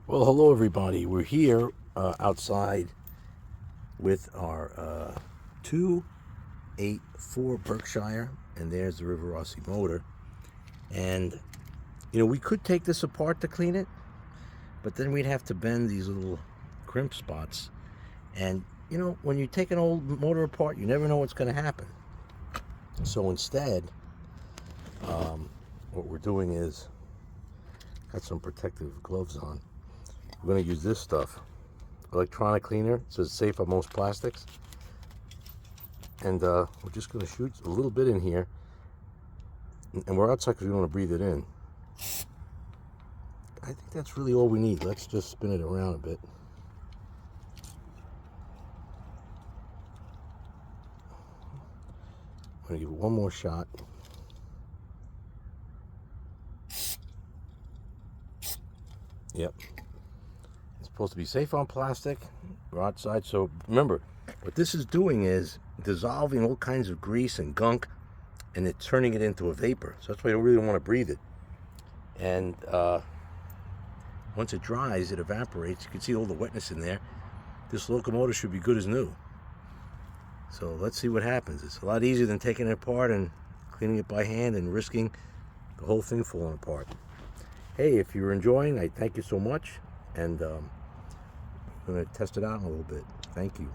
Well, hello everybody. We're here outside with our 284 Berkshire, and there's the Rivarossi motor. And we could take this apart to clean it, but then we'd have to bend these little crimp spots. And when you take an old motor apart, you never know what's going to happen. So instead, what we're doing is got some protective gloves on. We're going to use this stuff, electronic cleaner. It says safe on most plastics. And we're just going to shoot a little bit in here. And we're outside because we don't want to breathe it in. I think that's really all we need. Let's just spin it around a bit. I'm going to give it one more shot. Yep. It's supposed to be safe on plastic. We're outside, so remember, what this is doing is dissolving all kinds of grease and gunk, and it's turning it into a vapor. So that's why you don't really want to breathe it. And once it dries, it evaporates. You can see all the wetness in there. This locomotive should be good as new. So let's see what happens. It's a lot easier than taking it apart and cleaning it by hand and risking the whole thing falling apart. Hey, if you're enjoying, I thank you so much. And I'm going to test it out in a little bit. Thank you.